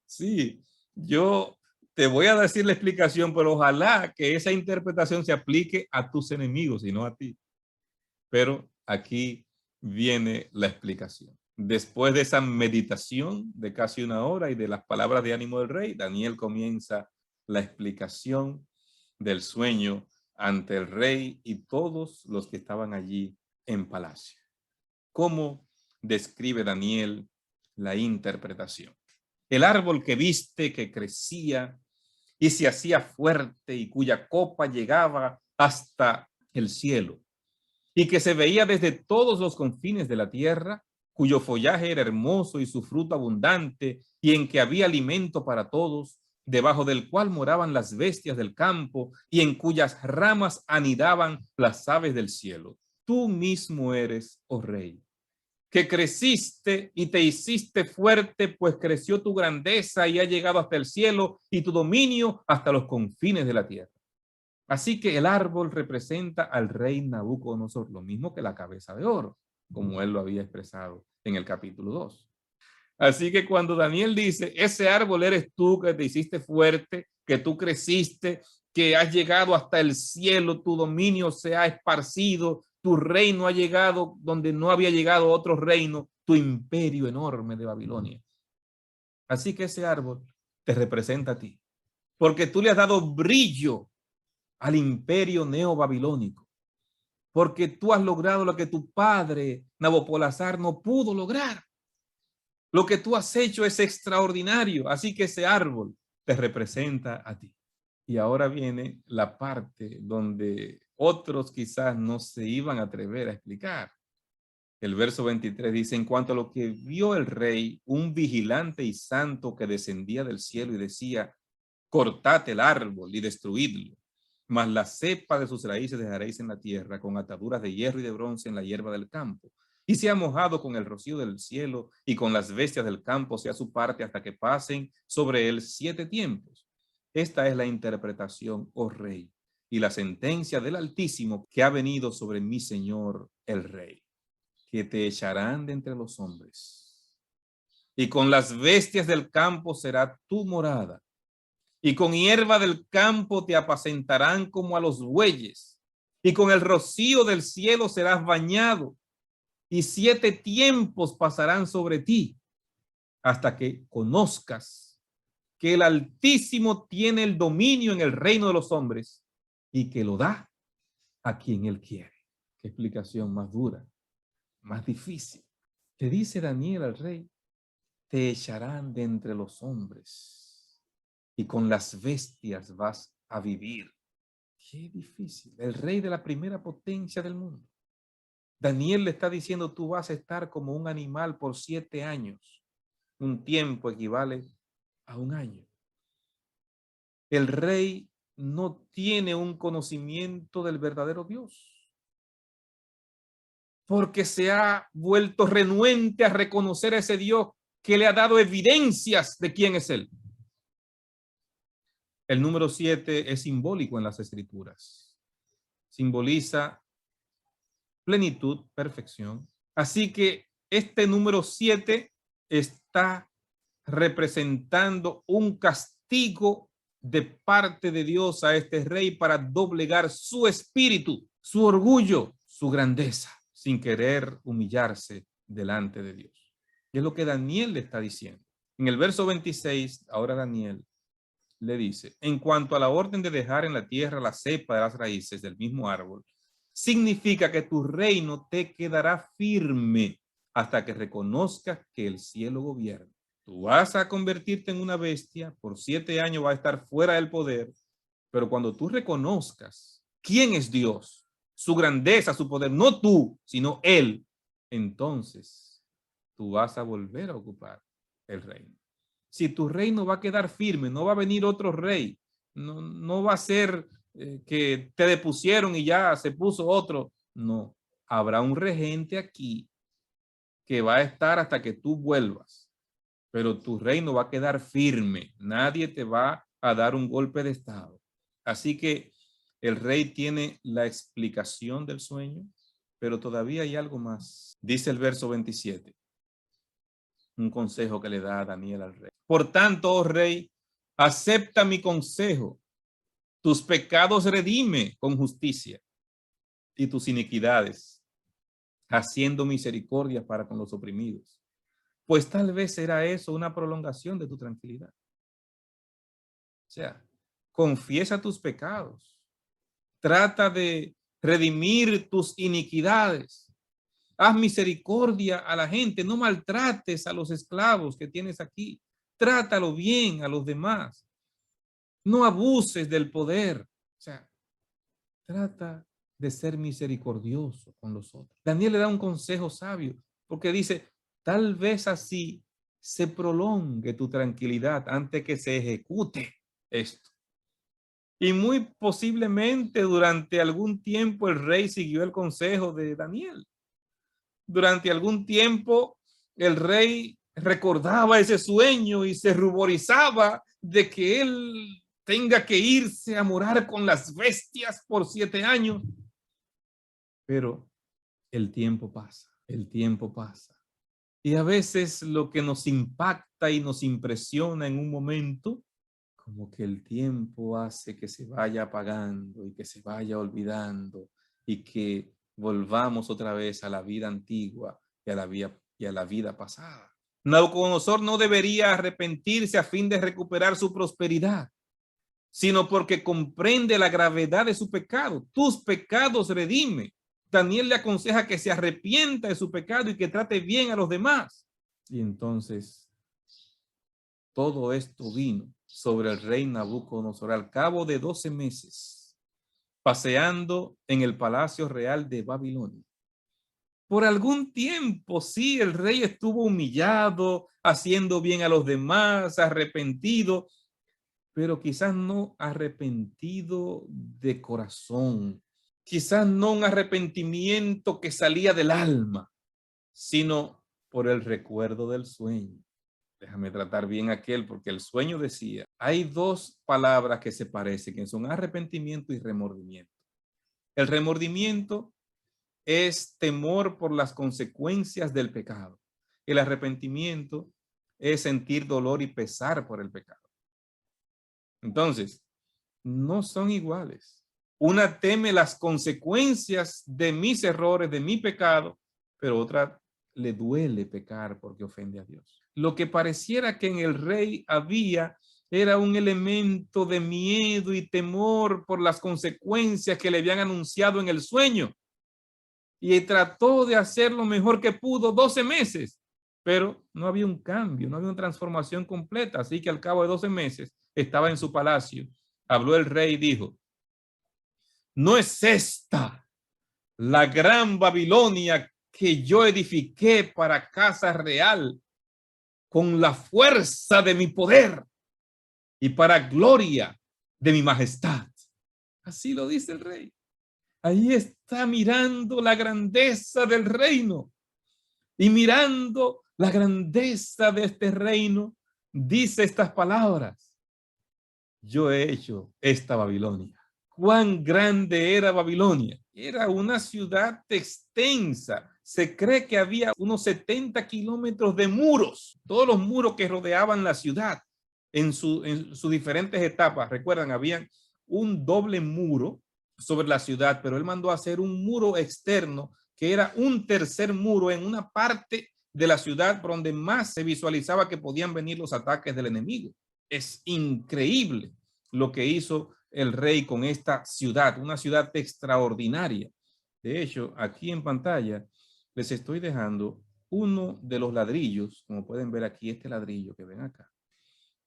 Sí, yo te voy a decir la explicación, pero ojalá que esa interpretación se aplique a tus enemigos y no a ti. Pero aquí viene la explicación. Después de esa meditación de casi una hora y de las palabras de ánimo del rey, Daniel comienza la explicación del sueño ante el rey y todos los que estaban allí en palacio. ¿Cómo describe Daniel la interpretación? El árbol que viste que crecía y se hacía fuerte y cuya copa llegaba hasta el cielo y que se veía desde todos los confines de la tierra, cuyo follaje era hermoso y su fruto abundante y en que había alimento para todos, debajo del cual moraban las bestias del campo y en cuyas ramas anidaban las aves del cielo. Tú mismo eres, oh rey, que creciste y te hiciste fuerte, pues creció tu grandeza y ha llegado hasta el cielo y tu dominio hasta los confines de la tierra. Así que el árbol representa al rey Nabucodonosor, lo mismo que la cabeza de oro, como él lo había expresado en el capítulo 2. Así que cuando Daniel dice, ese árbol eres tú que te hiciste fuerte, que tú creciste, que has llegado hasta el cielo, tu dominio se ha esparcido, tu reino ha llegado donde no había llegado otro reino, tu imperio enorme de Babilonia. Así que ese árbol te representa a ti, porque tú le has dado brillo al imperio neobabilónico, porque tú has logrado lo que tu padre Nabopolassar no pudo lograr. Lo que tú has hecho es extraordinario, así que ese árbol te representa a ti. Y ahora viene la parte donde otros quizás no se iban a atrever a explicar. El verso 23 dice, en cuanto a lo que vio el rey, un vigilante y santo que descendía del cielo y decía, cortad el árbol y destruidlo, mas la cepa de sus raíces dejaréis en la tierra, con ataduras de hierro y de bronce en la hierba del campo. Y sea mojado con el rocío del cielo y con las bestias del campo sea su parte hasta que pasen sobre él 7 tiempos. Esta es la interpretación, oh rey, y la sentencia del Altísimo que ha venido sobre mi señor el rey, que te echarán de entre los hombres, y con las bestias del campo será tu morada, y con hierba del campo te apacentarán como a los bueyes, y con el rocío del cielo serás bañado, y 7 tiempos pasarán sobre ti, hasta que conozcas que el Altísimo tiene el dominio en el reino de los hombres, y que lo da a quien él quiere. Qué explicación más dura, más difícil. Te dice Daniel al rey, te echarán de entre los hombres y con las bestias vas a vivir. Qué difícil. El rey de la primera potencia del mundo. Daniel le está diciendo, tú vas a estar como un animal por 7 años. Un tiempo equivale a un año. El rey no tiene un conocimiento del verdadero Dios, porque se ha vuelto renuente a reconocer a ese Dios que le ha dado evidencias de quién es él. El número 7 es simbólico en las escrituras. Simboliza plenitud, perfección. Así que este número 7 está representando un castigo de parte de Dios a este rey para doblegar su espíritu, su orgullo, su grandeza, sin querer humillarse delante de Dios. Y es lo que Daniel le está diciendo. En el verso 26, ahora Daniel le dice, en cuanto a la orden de dejar en la tierra la cepa de las raíces del mismo árbol, significa que tu reino te quedará firme hasta que reconozcas que el cielo gobierna. Tú vas a convertirte en una bestia, por 7 años vas a estar fuera del poder, pero cuando tú reconozcas quién es Dios, su grandeza, su poder, no tú, sino Él, entonces tú vas a volver a ocupar el reino. Si tu reino va a quedar firme, no va a venir otro rey, no va a ser que te depusieron y ya se puso otro. No, habrá un regente aquí que va a estar hasta que tú vuelvas, pero tu reino va a quedar firme. Nadie te va a dar un golpe de estado. Así que el rey tiene la explicación del sueño, pero todavía hay algo más. Dice el verso 27. Un consejo que le da a Daniel al rey. Por tanto, oh rey, acepta mi consejo. Tus pecados redime con justicia y tus iniquidades, haciendo misericordia para con los oprimidos. Pues tal vez será eso una prolongación de tu tranquilidad. O sea, confiesa tus pecados. Trata de redimir tus iniquidades. Haz misericordia a la gente, no maltrates a los esclavos que tienes aquí. Trátalo bien a los demás. No abuses del poder. O sea, trata de ser misericordioso con los otros. Daniel le da un consejo sabio porque dice, tal vez así se prolongue tu tranquilidad antes que se ejecute esto. Y muy posiblemente durante algún tiempo el rey siguió el consejo de Daniel. Durante algún tiempo el rey recordaba ese sueño y se ruborizaba de que él tenga que irse a morar con las bestias por 7 años. Pero el tiempo pasa, el tiempo pasa. Y a veces lo que nos impacta y nos impresiona en un momento, como que el tiempo hace que se vaya apagando y que se vaya olvidando y que volvamos otra vez a la vida antigua y a la vida pasada. Nabucodonosor no debería arrepentirse a fin de recuperar su prosperidad, sino porque comprende la gravedad de su pecado. Tus pecados redime. Daniel le aconseja que se arrepienta de su pecado y que trate bien a los demás. Y entonces todo esto vino sobre el rey Nabucodonosor al cabo de 12 meses, paseando en el palacio real de Babilonia. Por algún tiempo, sí, el rey estuvo humillado, haciendo bien a los demás, arrepentido, pero quizás no arrepentido de corazón, quizás no un arrepentimiento que salía del alma, sino por el recuerdo del sueño. Déjame tratar bien aquel, porque el sueño decía, hay dos palabras que se parecen, que son arrepentimiento y remordimiento. El remordimiento es temor por las consecuencias del pecado. El arrepentimiento es sentir dolor y pesar por el pecado. Entonces, no son iguales. Una teme las consecuencias de mis errores, de mi pecado, pero otra le duele pecar porque ofende a Dios. Lo que pareciera que en el rey había era un elemento de miedo y temor por las consecuencias que le habían anunciado en el sueño. Y trató de hacer lo mejor que pudo 12 meses, pero no había un cambio, no había una transformación completa. Así que al cabo de 12 meses estaba en su palacio. Habló el rey y dijo, ¿no es esta la gran Babilonia que yo edifiqué para casa real con la fuerza de mi poder y para gloria de mi majestad? Así lo dice el rey. Ahí está mirando la grandeza del reino. Y mirando la grandeza de este reino, dice estas palabras. Yo he hecho esta Babilonia. ¿Cuán grande era Babilonia? Era una ciudad extensa. Se cree que había unos 70 kilómetros de muros. Todos los muros que rodeaban la ciudad en sus diferentes etapas. Recuerdan, había un doble muro sobre la ciudad, pero él mandó a hacer un muro externo que era un tercer muro en una parte de la ciudad por donde más se visualizaba que podían venir los ataques del enemigo. Es increíble lo que hizo el rey con esta ciudad, una ciudad extraordinaria. De hecho, aquí en pantalla les estoy dejando uno de los ladrillos, como pueden ver aquí, este ladrillo que ven acá.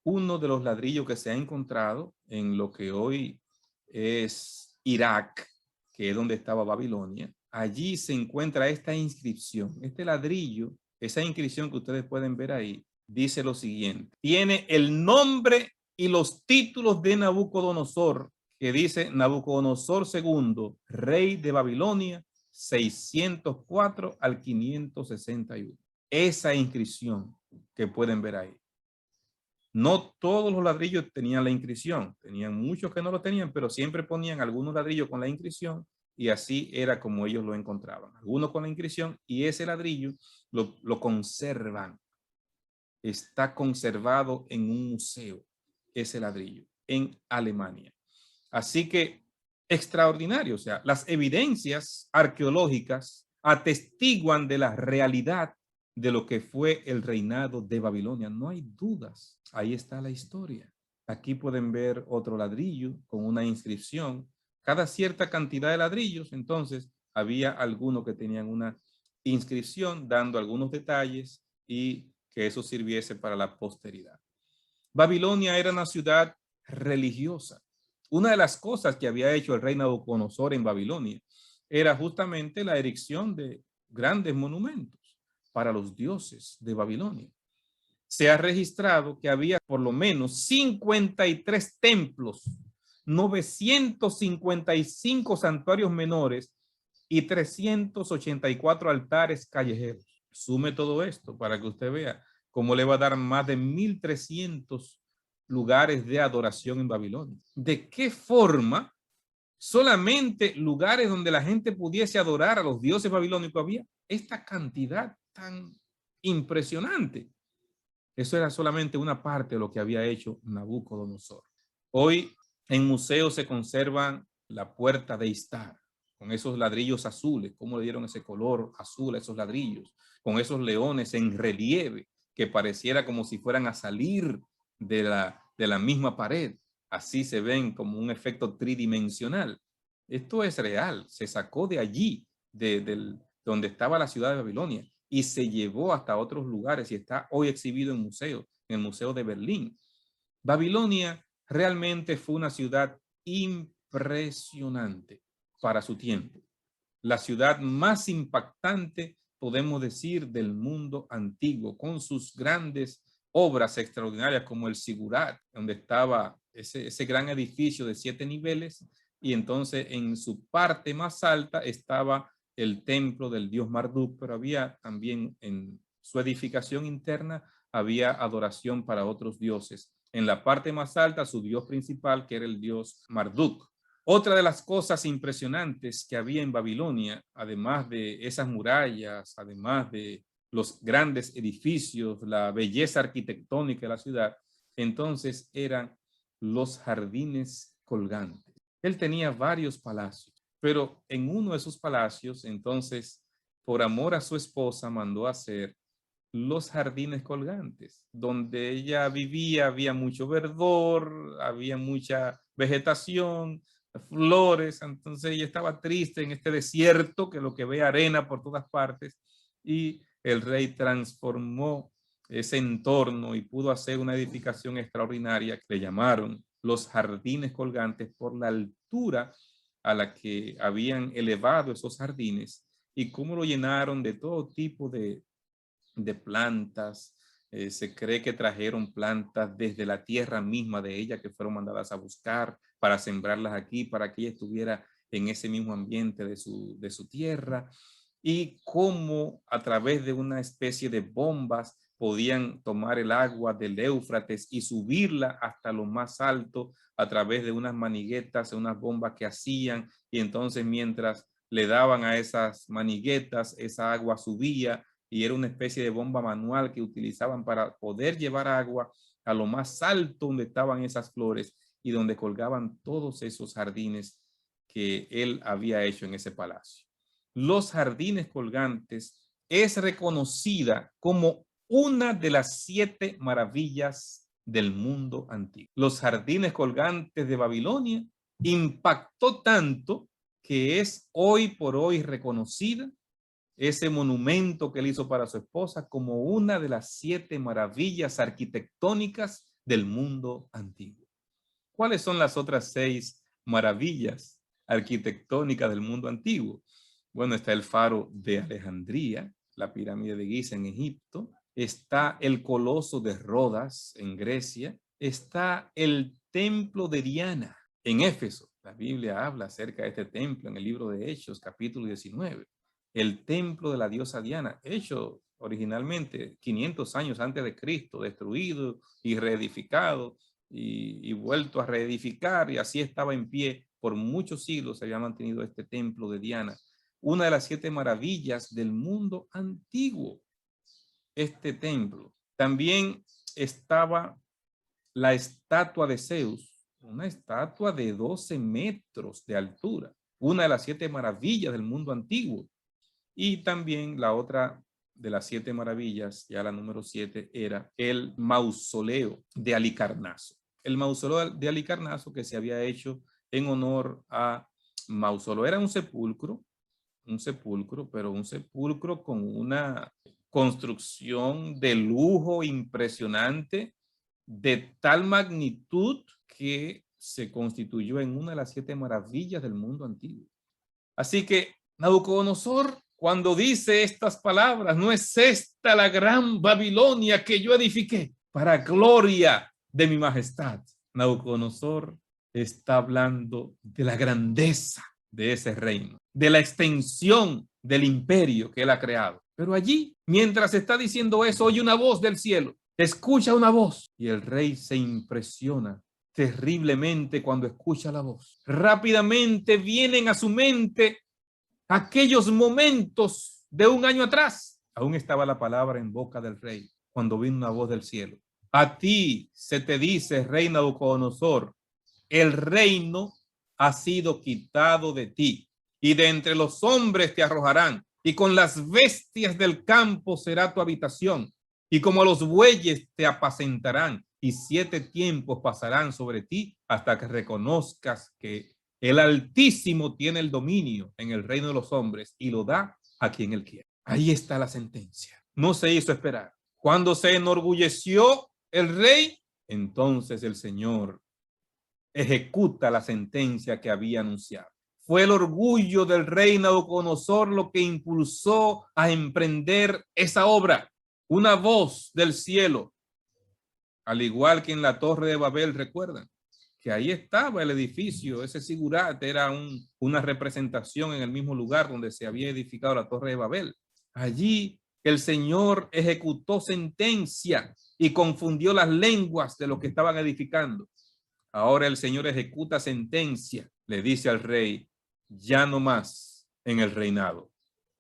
Uno de los ladrillos que se ha encontrado en lo que hoy es Irak, que es donde estaba Babilonia. Allí se encuentra esta inscripción, este ladrillo, esa inscripción que ustedes pueden ver ahí, dice lo siguiente. Tiene el nombre y los títulos de Nabucodonosor, que dice Nabucodonosor II, rey de Babilonia, 604 al 561. Esa inscripción que pueden ver ahí. No todos los ladrillos tenían la inscripción, tenían muchos que no lo tenían, pero siempre ponían algunos ladrillos con la inscripción y así era como ellos lo encontraban. Algunos con la inscripción y ese ladrillo lo conservan. Está conservado en un museo, ese ladrillo, en Alemania. Así que extraordinario, o sea, las evidencias arqueológicas atestiguan de la realidad de lo que fue el reinado de Babilonia. No hay dudas, ahí está la historia. Aquí pueden ver otro ladrillo con una inscripción. Cada cierta cantidad de ladrillos, entonces, había algunos que tenían una inscripción dando algunos detalles y que eso sirviese para la posteridad. Babilonia era una ciudad religiosa. Una de las cosas que había hecho el rey Nabucodonosor en Babilonia era justamente la erección de grandes monumentos para los dioses de Babilonia. Se ha registrado que había por lo menos 53 templos, 955 santuarios menores y 384 altares callejeros. Sume todo esto para que usted vea cómo le va a dar más de 1,300 lugares de adoración en Babilonia. ¿De qué forma solamente lugares donde la gente pudiese adorar a los dioses babilónicos había esta cantidad tan impresionante? Eso era solamente una parte de lo que había hecho Nabucodonosor. Hoy en museos se conservan la puerta de Istar, con esos ladrillos azules, cómo le dieron ese color azul a esos ladrillos, con esos leones en relieve, que pareciera como si fueran a salir de la misma pared. Así se ven como un efecto tridimensional. Esto es real, se sacó de allí donde estaba la ciudad de Babilonia y se llevó hasta otros lugares y está hoy exhibido en museos, en el Museo de Berlín. Babilonia realmente fue una ciudad impresionante para su tiempo. La ciudad más impactante, podemos decir, del mundo antiguo, con sus grandes obras extraordinarias como el Sigurat, donde estaba ese gran edificio de 7 niveles, y entonces en su parte más alta estaba el templo del dios Marduk, pero había también en su edificación interna, había adoración para otros dioses. En la parte más alta, su dios principal, que era el dios Marduk. Otra de las cosas impresionantes que había en Babilonia, además de esas murallas, además de los grandes edificios, la belleza arquitectónica de la ciudad, entonces eran los jardines colgantes. Él tenía varios palacios, pero en uno de esos palacios, entonces, por amor a su esposa, mandó a hacer los jardines colgantes. Donde ella vivía había mucho verdor, había mucha vegetación, flores, entonces ella estaba triste en este desierto que lo que ve arena por todas partes, y el rey transformó ese entorno y pudo hacer una edificación extraordinaria que le llamaron los jardines colgantes por la altura a la que habían elevado esos jardines y cómo lo llenaron de todo tipo de plantas. Se cree que trajeron plantas desde la tierra misma de ella que fueron mandadas a buscar para sembrarlas aquí, para que ella estuviera en ese mismo ambiente de su tierra, y cómo a través de una especie de bombas podían tomar el agua del Éufrates y subirla hasta lo más alto a través de unas maniguetas, unas bombas que hacían, y entonces mientras le daban a esas maniguetas, esa agua subía, y era una especie de bomba manual que utilizaban para poder llevar agua a lo más alto donde estaban esas flores y donde colgaban todos esos jardines que él había hecho en ese palacio. Los jardines colgantes es reconocida como una de las 7 maravillas del mundo antiguo. Los jardines colgantes de Babilonia impactó tanto que es hoy por hoy reconocida ese monumento que él hizo para su esposa como una de las 7 maravillas arquitectónicas del mundo antiguo. ¿Cuáles son las otras 6 maravillas arquitectónicas del mundo antiguo? Bueno, está el faro de Alejandría, la pirámide de Giza en Egipto, está el coloso de Rodas en Grecia, está el templo de Diana en Éfeso. La Biblia habla acerca de este templo en el libro de Hechos, capítulo 19. El templo de la diosa Diana, hecho originalmente 500 años antes de Cristo, destruido y reedificado y vuelto a reedificar, y así estaba en pie por muchos siglos. Se había mantenido este templo de Diana, una de las 7 maravillas del mundo antiguo. Este templo también estaba la estatua de Zeus, una estatua de 12 metros de altura, una de las 7 maravillas del mundo antiguo. Y también la otra de las 7 maravillas, ya la número 7, era el mausoleo de Halicarnaso. El mausoleo de Halicarnaso que se había hecho en honor a Mausoleo. Era un sepulcro, pero un sepulcro con una construcción de lujo impresionante, de tal magnitud que se constituyó en una de las 7 maravillas del mundo antiguo. Así que Nabucodonosor, cuando dice estas palabras, ¿no es esta la gran Babilonia que yo edifiqué para gloria de mi majestad? Nabucodonosor está hablando de la grandeza de ese reino, de la extensión del imperio que él ha creado. Pero allí, mientras está diciendo eso, oye una voz del cielo, escucha una voz, y el rey se impresiona terriblemente cuando escucha la voz. Rápidamente vienen a su mente aquellos momentos de un año atrás. Aún estaba la palabra en boca del rey cuando vino una voz del cielo. A ti se te dice, rey Nabucodonosor, el reino ha sido quitado de ti, y de entre los hombres te arrojarán, y con las bestias del campo será tu habitación, y como los bueyes te apacentarán, y 7 tiempos pasarán sobre ti hasta que reconozcas que El Altísimo tiene el dominio en el reino de los hombres y lo da a quien él quiere. Ahí está la sentencia. No se hizo esperar. Cuando se enorgulleció el rey, entonces el Señor ejecuta la sentencia que había anunciado. Fue el orgullo del rey Nabucodonosor lo que impulsó a emprender esa obra. Una voz del cielo, al igual que en la Torre de Babel, recuerdan que ahí estaba el edificio, ese zigurat era una representación en el mismo lugar donde se había edificado la Torre de Babel. Allí el Señor ejecutó sentencia y confundió las lenguas de los que estaban edificando. Ahora el Señor ejecuta sentencia, le dice al rey, ya no más en el reinado.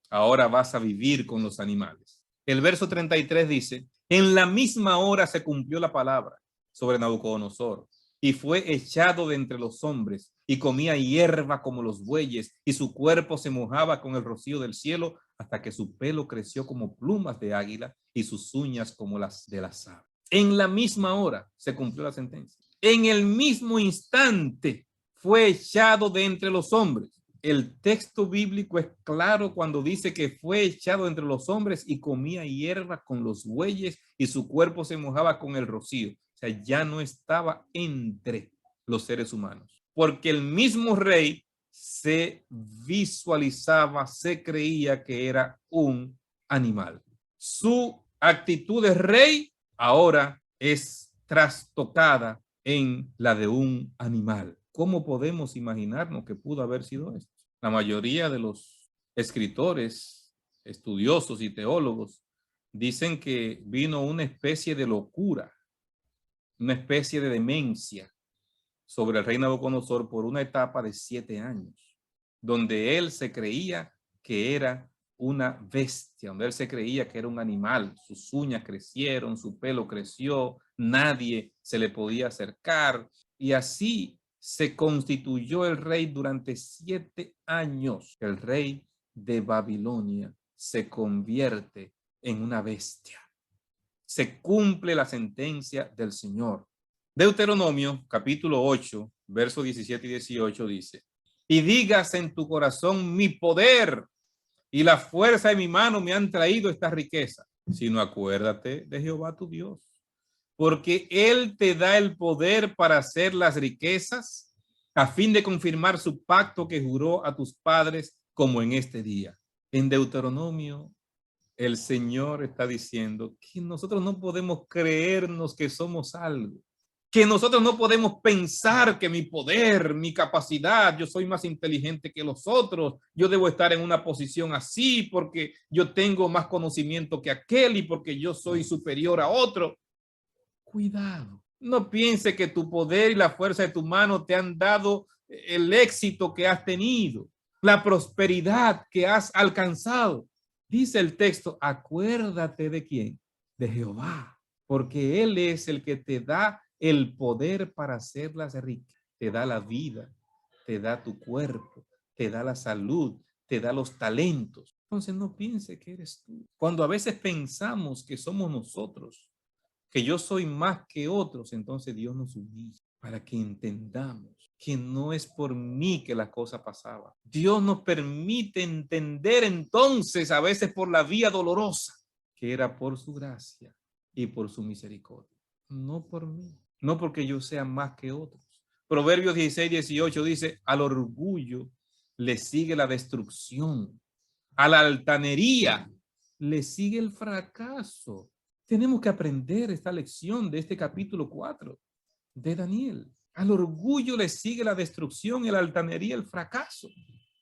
Ahora vas a vivir con los animales. El verso 33 dice, en la misma hora se cumplió la palabra sobre Nabucodonosor y fue echado de entre los hombres y comía hierba como los bueyes y su cuerpo se mojaba con el rocío del cielo hasta que su pelo creció como plumas de águila y sus uñas como las de las aves. En la misma hora se cumplió la sentencia. En el mismo instante fue echado de entre los hombres. El texto bíblico es claro cuando dice que fue echado entre los hombres y comía hierba con los bueyes y su cuerpo se mojaba con el rocío. O sea, ya no estaba entre los seres humanos. Porque el mismo rey se visualizaba, se creía que era un animal. Su actitud de rey ahora es trastocada en la de un animal. ¿Cómo podemos imaginarnos que pudo haber sido esto? La mayoría de los escritores, estudiosos y teólogos dicen que vino una especie de locura, una especie de demencia sobre el rey Nabucodonosor por una etapa de 7 años, donde él se creía que era una bestia, donde él se creía que era un animal, sus uñas crecieron, su pelo creció, nadie se le podía acercar y así se constituyó el rey durante 7 años. El rey de Babilonia se convierte en una bestia. Se cumple la sentencia del Señor. Deuteronomio capítulo 8, versos 17 y 18 dice, y digas en tu corazón, mi poder y la fuerza de mi mano me han traído esta riqueza, sino acuérdate de Jehová tu Dios, porque Él te da el poder para hacer las riquezas a fin de confirmar su pacto que juró a tus padres como en este día. En Deuteronomio el Señor está diciendo que nosotros no podemos creernos que somos algo, que nosotros no podemos pensar que mi poder, mi capacidad, yo soy más inteligente que los otros, yo debo estar en una posición así porque yo tengo más conocimiento que aquel y porque yo soy superior a otro. Cuidado, no piense que tu poder y la fuerza de tu mano te han dado el éxito que has tenido, la prosperidad que has alcanzado. Dice el texto, acuérdate de quién, de Jehová, porque Él es el que te da el poder para hacerlas ricas. Te da la vida, te da tu cuerpo, te da la salud, te da los talentos. Entonces no piense que eres tú. Cuando a veces pensamos que somos nosotros, que yo soy más que otros, entonces Dios nos humilla para que entendamos que no es por mí que la cosa pasaba. Dios nos permite entender entonces, a veces por la vía dolorosa, que era por su gracia y por su misericordia. No por mí, no porque yo sea más que otros. Proverbios 16, 18 dice, al orgullo le sigue la destrucción, a la altanería le sigue el fracaso. Tenemos que aprender esta lección de este capítulo 4 de Daniel. Al orgullo le sigue la destrucción y a la altanería el fracaso.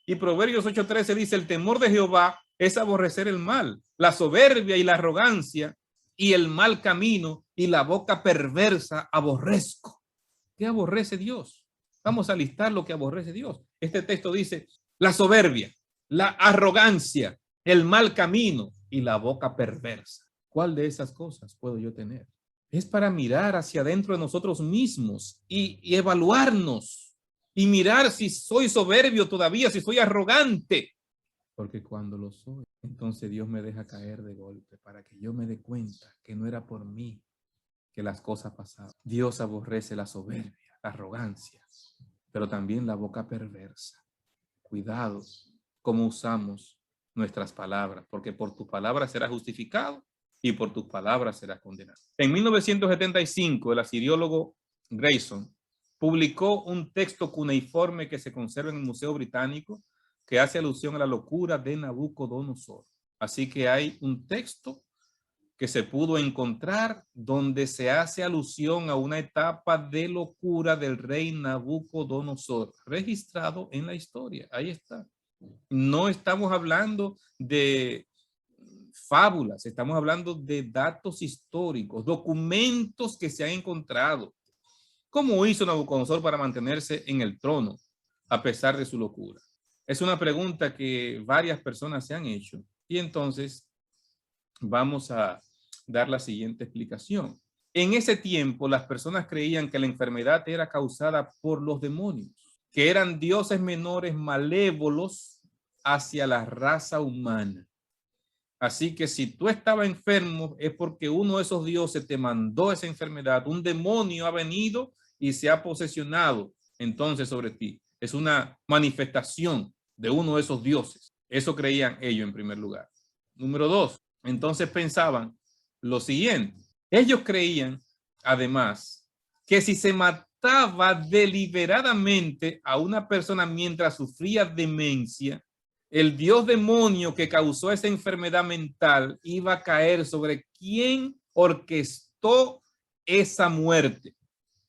Y Proverbios 8:13 dice, el temor de Jehová es aborrecer el mal, la soberbia y la arrogancia y el mal camino y la boca perversa aborrezco. ¿Qué aborrece Dios? Vamos a listar lo que aborrece Dios. Este texto dice, la soberbia, la arrogancia, el mal camino y la boca perversa. ¿Cuál de esas cosas puedo yo tener? Es para mirar hacia adentro de nosotros mismos y evaluarnos y mirar si soy soberbio todavía, si soy arrogante. Porque cuando lo soy, entonces Dios me deja caer de golpe para que yo me dé cuenta que no era por mí que las cosas pasaban. Dios aborrece la soberbia, la arrogancia, pero también la boca perversa. Cuidado cómo usamos nuestras palabras, porque por tus palabras serás justificado y por tus palabras serás condenado. En 1975, el asiriólogo Grayson publicó un texto cuneiforme que se conserva en el Museo Británico que hace alusión a la locura de Nabucodonosor. Así que hay un texto que se pudo encontrar donde se hace alusión a una etapa de locura del rey Nabucodonosor, registrado en la historia. Ahí está. No estamos hablando de fábulas, estamos hablando de datos históricos, documentos que se han encontrado. ¿Cómo hizo Nabucodonosor para mantenerse en el trono a pesar de su locura? Es una pregunta que varias personas se han hecho. Y entonces vamos a dar la siguiente explicación. En ese tiempo, las personas creían que la enfermedad era causada por los demonios, que eran dioses menores malévolos hacia la raza humana. Así que si tú estabas enfermo, es porque uno de esos dioses te mandó esa enfermedad. Un demonio ha venido y se ha posesionado entonces sobre ti. Es una manifestación de uno de esos dioses. Eso creían ellos en primer lugar. Número dos, entonces pensaban lo siguiente. Ellos creían, además, que si se mataba deliberadamente a una persona mientras sufría demencia, el dios demonio que causó esa enfermedad mental iba a caer sobre quien orquestó esa muerte.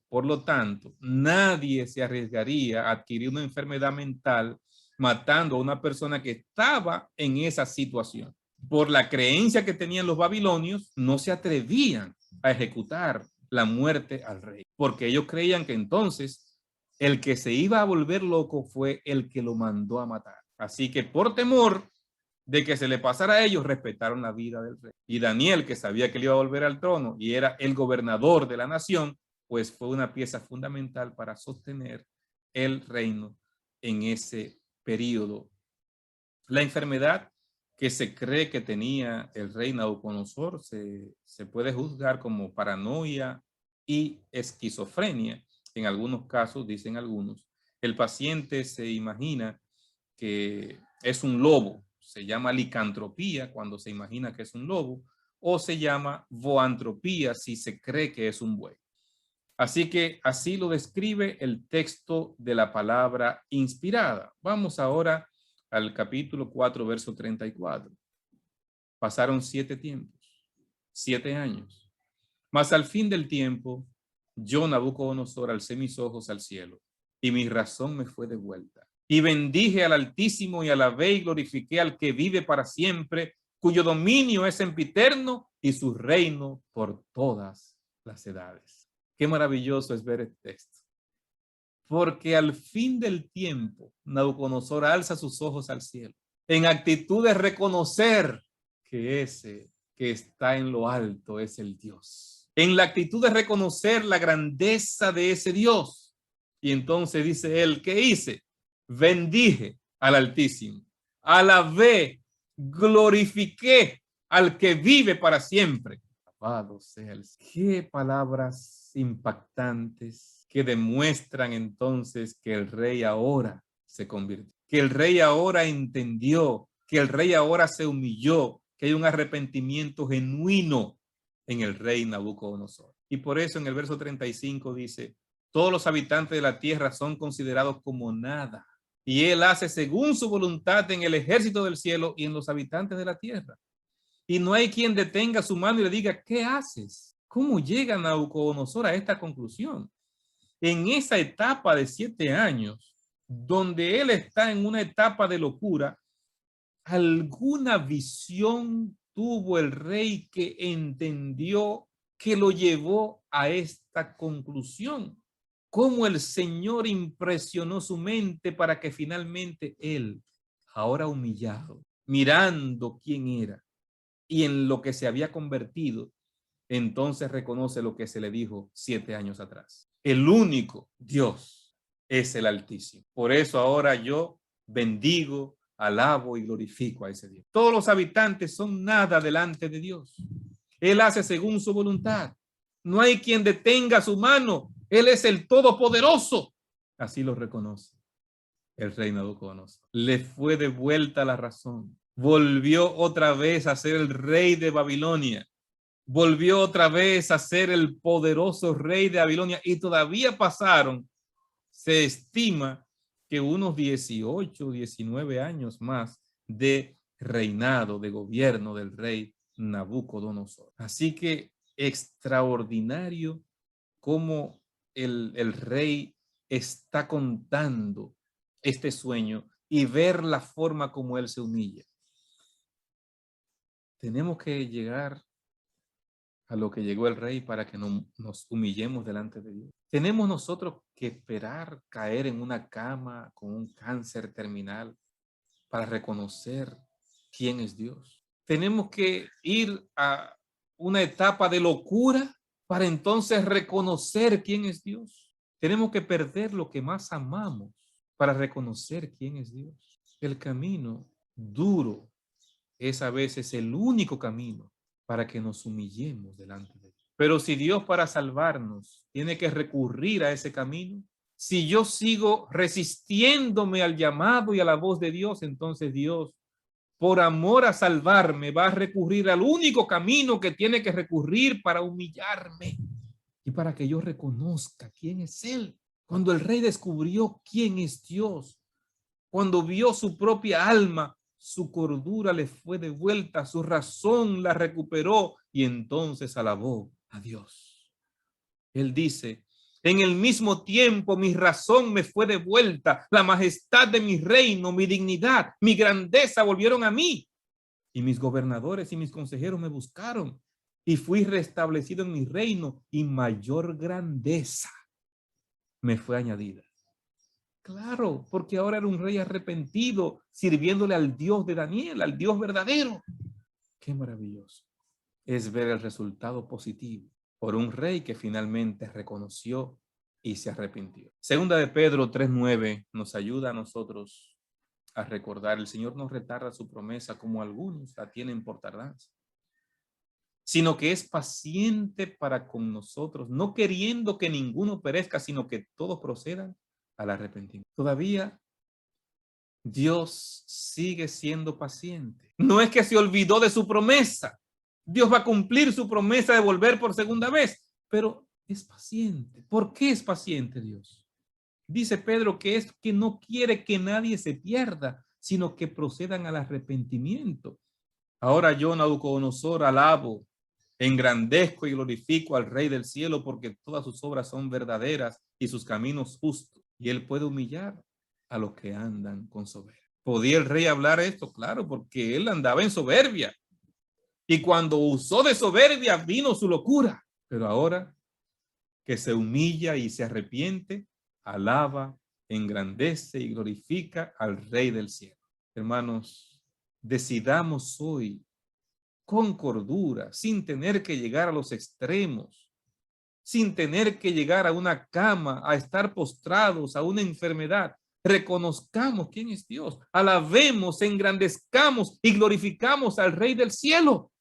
Por lo tanto, nadie se arriesgaría a adquirir una enfermedad mental matando a una persona que estaba en esa situación. Por la creencia que tenían los babilonios, no se atrevían a ejecutar la muerte al rey, porque ellos creían que entonces el que se iba a volver loco fue el que lo mandó a matar. Así que por temor de que se le pasara a ellos, respetaron la vida del rey. Y Daniel, que sabía que le iba a volver al trono y era el gobernador de la nación, pues fue una pieza fundamental para sostener el reino en ese periodo. La enfermedad que se cree que tenía el rey Nabucodonosor se puede juzgar como paranoia y esquizofrenia. En algunos casos, dicen algunos, el paciente se imagina que es un lobo, se llama licantropía cuando se imagina que es un lobo, o se llama voantropía si se cree que es un buey. Así que así lo describe el texto de la palabra inspirada. Vamos ahora al capítulo 4, verso 34. Pasaron 7 tiempos, 7 años. Mas al fin del tiempo, yo, Nabucodonosor, alcé mis ojos al cielo y mi razón me fue devuelta. Y bendije al Altísimo y alabé y glorifiqué al que vive para siempre, cuyo dominio es sempiterno y su reino por todas las edades. Qué maravilloso es ver el texto. Porque al fin del tiempo, Nabucodonosor alza sus ojos al cielo, en actitud de reconocer que ese que está en lo alto es el Dios. En la actitud de reconocer la grandeza de ese Dios. Y entonces dice él, ¿qué hice? Bendije al Altísimo, alabé, glorifiqué al que vive para siempre. Alabado sea el Señor. Qué palabras impactantes que demuestran entonces que el rey ahora se convirtió, que el rey ahora entendió, que el rey ahora se humilló, que hay un arrepentimiento genuino en el rey Nabucodonosor. Y por eso en el verso 35 dice, todos los habitantes de la tierra son considerados como nada. Y él hace según su voluntad en el ejército del cielo y en los habitantes de la tierra. Y no hay quien detenga su mano y le diga, ¿qué haces? ¿Cómo llega Nabucodonosor a esta conclusión? En esa etapa de 7 años, donde él está en una etapa de locura, ¿alguna visión tuvo el rey que entendió que lo llevó a esta conclusión? ¿Cómo el Señor impresionó su mente para que finalmente él, ahora humillado, mirando quién era y en lo que se había convertido, entonces reconoce lo que se le dijo 7 años atrás? El único Dios es el Altísimo. Por eso ahora yo bendigo, alabo y glorifico a ese Dios. Todos los habitantes son nada delante de Dios. Él hace según su voluntad. No hay quien detenga su mano. Él es el Todopoderoso. Así lo reconoce el rey Nabucodonosor. Le fue de vuelta la razón. Volvió otra vez a ser el rey de Babilonia. Volvió otra vez a ser el poderoso rey de Babilonia. Y todavía pasaron, se estima que unos 18, 19 años más de reinado, de gobierno del rey Nabucodonosor. Así que extraordinario cómo el rey está contando este sueño y ver la forma como él se humilla. Tenemos que llegar a lo que llegó el rey para que nos humillemos delante de Dios. Tenemos nosotros que esperar caer en una cama con un cáncer terminal para reconocer quién es Dios. Tenemos que ir a una etapa de locura para entonces reconocer quién es Dios. Tenemos que perder lo que más amamos para reconocer quién es Dios. El camino duro es a veces el único camino para que nos humillemos delante de Dios. Pero si Dios para salvarnos tiene que recurrir a ese camino, si yo sigo resistiéndome al llamado y a la voz de Dios, entonces Dios, por amor a salvarme, va a recurrir al único camino que tiene que recurrir para humillarme y para que yo reconozca quién es Él. Cuando el rey descubrió quién es Dios, cuando vio su propia alma, su cordura le fue de vuelta, su razón la recuperó y entonces alabó a Dios. Él dice, en el mismo tiempo mi razón me fue de vuelta, la majestad de mi reino, mi dignidad, mi grandeza volvieron a mí. Y mis gobernadores y mis consejeros me buscaron y fui restablecido en mi reino y mayor grandeza me fue añadida. Claro, porque ahora era un rey arrepentido, sirviéndole al Dios de Daniel, al Dios verdadero. Qué maravilloso es ver el resultado positivo por un rey que finalmente reconoció y se arrepintió. Segunda de Pedro 3:9 nos ayuda a nosotros a recordar, el Señor no retarda su promesa como algunos la tienen por tardanza, sino que es paciente para con nosotros, no queriendo que ninguno perezca, sino que todos procedan al arrepentimiento. Todavía Dios sigue siendo paciente. No es que se olvidó de su promesa. Dios va a cumplir su promesa de volver por segunda vez, pero es paciente. ¿Por qué es paciente Dios? Dice Pedro que es que no quiere que nadie se pierda, sino que procedan al arrepentimiento. Ahora yo, Nabucodonosor, alabo, engrandezco y glorifico al Rey del cielo porque todas sus obras son verdaderas y sus caminos justos. Y él puede humillar a los que andan con soberbia. ¿Podía el rey hablar esto? Claro, porque él andaba en soberbia. Y cuando usó de soberbia vino su locura. Pero ahora que se humilla y se arrepiente, alaba, engrandece y glorifica al Rey del cielo. Hermanos, decidamos hoy con cordura, sin tener que llegar a los extremos, sin tener que llegar a una cama, a estar postrados, a una enfermedad. Reconozcamos quién es Dios, alabemos, engrandezcamos y glorificamos al Rey del cielo.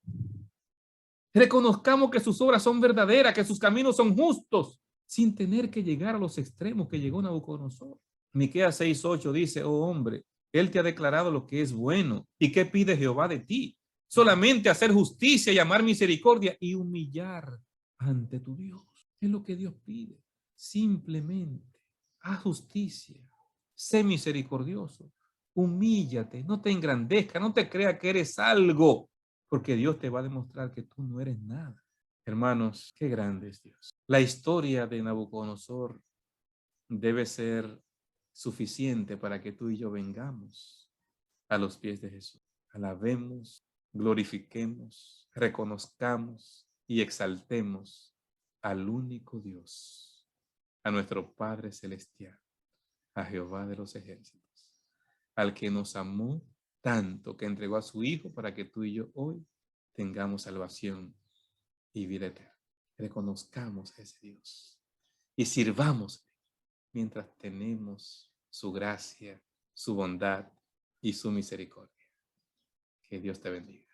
Reconozcamos que sus obras son verdaderas, que sus caminos son justos, sin tener que llegar a los extremos que llegó Nabucodonosor. Miqueas 6:8 dice, oh hombre, él te ha declarado lo que es bueno. ¿Y qué pide Jehová de ti? Solamente hacer justicia y amar misericordia y humillar ante tu Dios. Es lo que Dios pide. Simplemente haz justicia, sé misericordioso, humíllate, no te engrandezca, no te crea que eres algo, porque Dios te va a demostrar que tú no eres nada. Hermanos, qué grande es Dios. La historia de Nabucodonosor debe ser suficiente para que tú y yo vengamos a los pies de Jesús. Alabemos, glorifiquemos, reconozcamos y exaltemos al único Dios, a nuestro Padre Celestial, a Jehová de los ejércitos, al que nos amó tanto que entregó a su Hijo para que tú y yo hoy tengamos salvación y vida eterna. Reconozcamos a ese Dios y sirvamos mientras tenemos su gracia, su bondad y su misericordia. Que Dios te bendiga.